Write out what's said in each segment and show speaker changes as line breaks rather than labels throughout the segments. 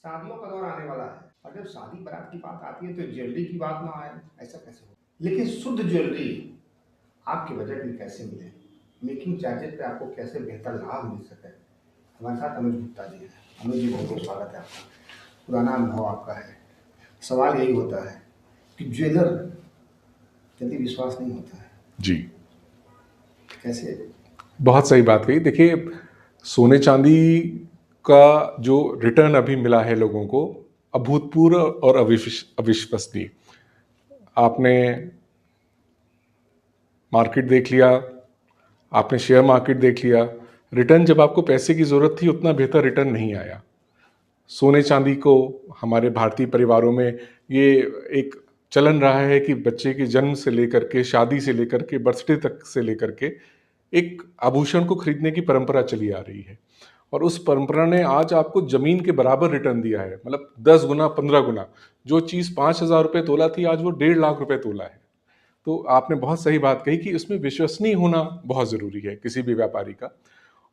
शादियों का दौर आने वाला है और जब शादी बारात की बात आती है तो ज्वेलरी की बात ना आए, ऐसा कैसे हो? लेकिन शुद्ध ज्वेलरी आपके बजट में कैसे मिले, मेकिंग चार्जेस पे आपको कैसे बेहतर लाभ मिल सके, हमारे साथ अनुज गुप्ता जी हैं। अनुज जी, बहुत बहुत स्वागत है आपका। पुराना अनुभव आपका है। सवाल यही होता है कि ज्वेलर जल्दी विश्वास नहीं होता है,
जी,
कैसे?
बहुत सही बात कही। देखिए, सोने चांदी का जो रिटर्न अभी मिला है लोगों को, अभूतपूर्व और अविश्वसनीय। आपने मार्केट देख लिया, आपने शेयर मार्केट देख लिया, रिटर्न जब आपको पैसे की ज़रूरत थी उतना बेहतर रिटर्न नहीं आया। सोने चांदी को हमारे भारतीय परिवारों में ये एक चलन रहा है कि बच्चे के जन्म से लेकर के, शादी से लेकर के, बर्थडे तक से लेकर के एक आभूषण को खरीदने की परंपरा चली आ रही है। और उस परंपरा ने आज आपको जमीन के बराबर रिटर्न दिया है, मतलब 10 गुना, 15 गुना। जो चीज़ 5,000 रुपये तोला थी, आज वो 1.5 लाख रुपए तोला है। तो आपने बहुत सही बात कही कि उसमें विश्वसनीय होना बहुत ज़रूरी है किसी भी व्यापारी का।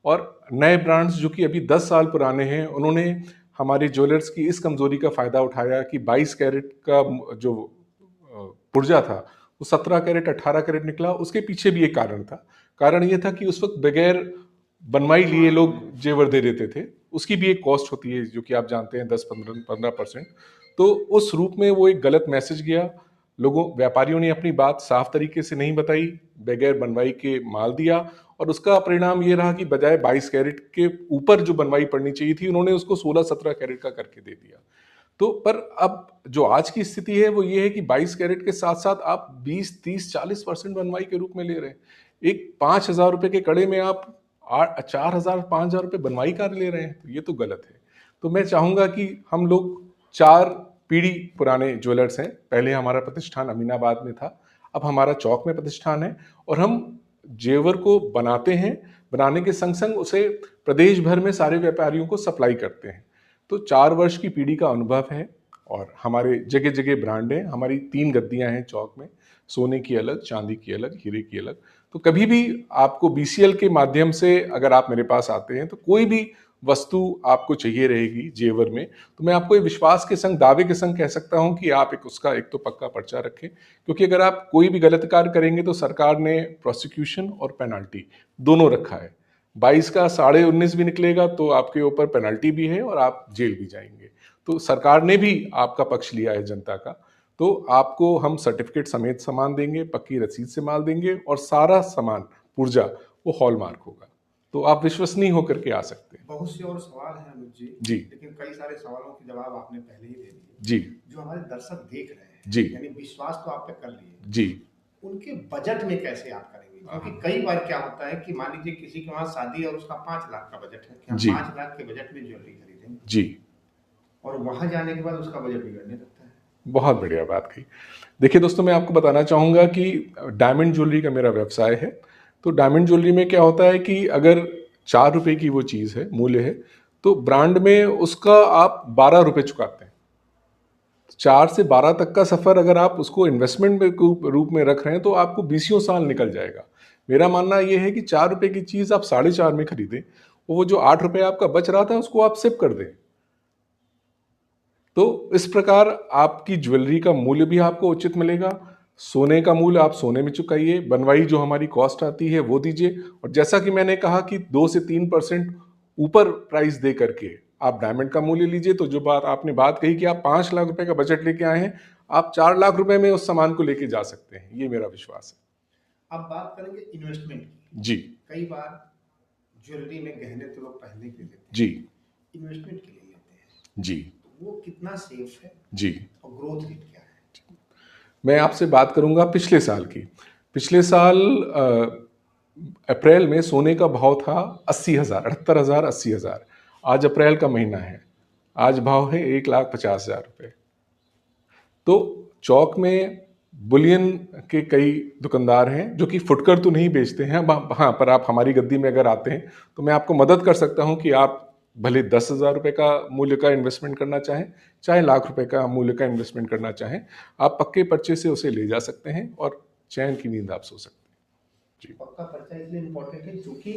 और नए ब्रांड्स जो कि अभी 10 साल पुराने हैं, उन्होंने हमारे ज्वेलर्स की इस कमज़ोरी का फ़ायदा उठाया कि 22 कैरेट का जो पुर्जा था, वो 17 कैरेट, 18 कैरेट निकला। उसके पीछे भी एक कारण था। कारण ये था कि उस वक्त बगैर बनवाई लिए लोग जेवर दे देते थे। उसकी भी एक कॉस्ट होती है, जो कि आप जानते हैं, 10-15% तो उस रूप में वो एक गलत मैसेज गया। व्यापारियों ने अपनी बात साफ तरीके से नहीं बताई, बगैर बनवाई के माल दिया। और उसका परिणाम ये रहा कि बजाय 22 कैरेट के ऊपर जो बनवाई पड़नी चाहिए थी, उन्होंने उसको 16-17 कैरेट का करके दे दिया। तो पर अब जो आज की स्थिति है वो ये है कि 22 कैरेट के साथ साथ आप 20, 30, 40% बनवाई के रूप में ले रहे हैं। एक 5,000 रुपए के कड़े में आप 4,000, 5,000 रुपए बनवाई का ले रहे हैं, तो ये तो गलत है। तो मैं चाहूंगा कि हम लोग, 4 पीढ़ी पुराने ज्वेलर्स हैं। पहले हमारा प्रतिष्ठान अमीनाबाद में था, अब हमारा चौक में प्रतिष्ठान है। और हम जेवर को बनाते हैं, बनाने के संग संग उसे प्रदेश भर में सारे व्यापारियों को सप्लाई करते हैं। तो 4 वर्ष की पीढ़ी का अनुभव है। और हमारे जगह जगह ब्रांड हैं। हमारी 3 गद्दियां हैं चौक में, सोने की अलग, चांदी की अलग, हीरे की अलग। तो कभी भी आपको बीसीएल के माध्यम से अगर आप मेरे पास आते हैं, तो कोई भी वस्तु आपको चाहिए रहेगी जेवर में, तो मैं आपको ये विश्वास के संग, दावे के संग कह सकता हूं कि आप उसका एक तो पक्का पर्चा रखें। क्योंकि अगर आप कोई भी गलत कार्य करेंगे तो सरकार ने प्रोसिक्यूशन और पेनल्टी दोनों रखा है। 22 का 19.5 भी निकलेगा तो आपके ऊपर पेनल्टी भी है और आप जेल भी जाएंगे। तो सरकार ने भी आपका पक्ष लिया है, जनता का। तो आपको हम सर्टिफिकेट समेत सामान देंगे, पक्की रसीद से माल देंगे, और सारा सामान, पुर्जा, वो हॉलमार्क होगा। तो आप विश्वसनीय होकर के आ सकते हैं।
बहुत से और सवाल हैं अनुज जी,
जी,
लेकिन कई सारे सवालों के जवाब आपने पहले ही दे दिए।
जी,
जो हमारे दर्शक देख रहे हैं,
जी,
यानी विश्वास तो आप पे कर लिए,
जी,
उनके बजट में कैसे आप करेंगे? क्योंकि कई बार क्या होता है कि मान लीजिए किसी के वहाँ शादी है और उसका 5 लाख का बजट है कि हम
जी,
5 लाख के बजट में ज्वेलरी खरीदेंगे,
जी।
और वहाँ जाने के बाद उसका बजट बिगड़ने लगता है।
बहुत बढ़िया बात कही। देखिए दोस्तों, मैं आपको बताना चाहूँगा कि डायमंड ज्वेलरी का मेरा व्यवसाय है। तो डायमंड ज्वेलरी में क्या होता है कि अगर 4 रुपए की वो चीज़ है, मूल्य है, तो ब्रांड में उसका आप 12 रुपए चुकाते हैं। 4 से 12 तक का सफ़र अगर आप उसको इन्वेस्टमेंट में रूप में रख रहे हैं, तो आपको बीसियों साल निकल जाएगा। मेरा मानना ये है कि 4 रुपए की चीज़ आप 4.5 में खरीदें, वो जो 8 रुपए आपका बच रहा था उसको आप सिप कर दें। तो इस प्रकार आपकी ज्वेलरी का मूल्य भी आपको उचित मिलेगा। सोने का मूल्य आप सोने में चुकाइए, बनवाई जो हमारी कॉस्ट आती है वो दीजिए। और जैसा कि मैंने कहा कि 2 से 3% ऊपर प्राइस दे करके आप डायमंड का मूल्य लीजिए। तो जो बात कही कि आप 5 लाख रुपए का बजट लेके आए हैं, आप 4 लाख रुपए में उस सामान को लेके जा सकते हैं। ये मेरा विश्वास
अब बात करेंगे इन्वेस्टमेंट की।
है। जी,
कई बार ज्वेलरी में गहने तो लोग पहनने के लिए लेते हैं,
जी,
इन्वेस्टमेंट के लिए लेते हैं,
जी,
तो वो कितना सेफ है
जी।
और ग्रोथ रेट क्या है?
मैं आपसे बात करूंगा पिछले साल की। पिछले साल अप्रैल में सोने का भाव था 80,000, 78,000, 80,000। आज अप्रैल का महीना है, आज भाव है 1,50,000 रुपये। तो चौक में बुलियन के कई दुकानदार हैं जो कि फुटकर तो नहीं बेचते हैं। हाँ, पर आप हमारी गद्दी में अगर आते हैं तो मैं आपको मदद कर सकता हूं कि आप भले 10,000 रुपये का मूल्य का इन्वेस्टमेंट करना चाहें, चाहे लाख रुपए का मूल्य का इन्वेस्टमेंट करना चाहें, आप पक्के पर्चे से उसे ले जा सकते हैं और चैन की नींद आप सो सकते हैं। जी,
पक्का पर्चा इसलिए इम्पोर्टेंट है क्योंकि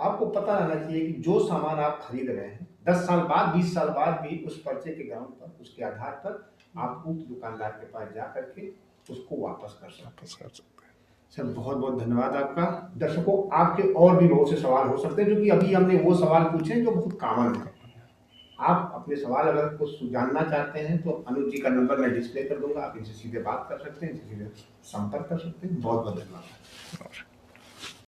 आपको पता रहना चाहिए कि जो सामान आप खरीद रहे हैं 10 साल बाद 20 साल बाद भी उस पर्चे के ग्राउंड पर उसके आधार पर आप उस दुकानदार के पास जा करके उसको वापस कर सकते
वापस कर सकते हैं।
हैं। सर बहुत बहुत धन्यवाद आपका। दर्शकों आपके और भी बहुत से सवाल हो सकते हैं, जो कि अभी हमने वो सवाल पूछे जो बहुत कॉमन है। आप अपने सवाल अगर कुछ जानना चाहते हैं तो अनुज जी का नंबर मैं डिस्प्ले कर दूंगा, आप इनसे सीधे बात कर सकते हैं, इनसे सीधे संपर्क कर सकते हैं। बहुत बहुत धन्यवाद।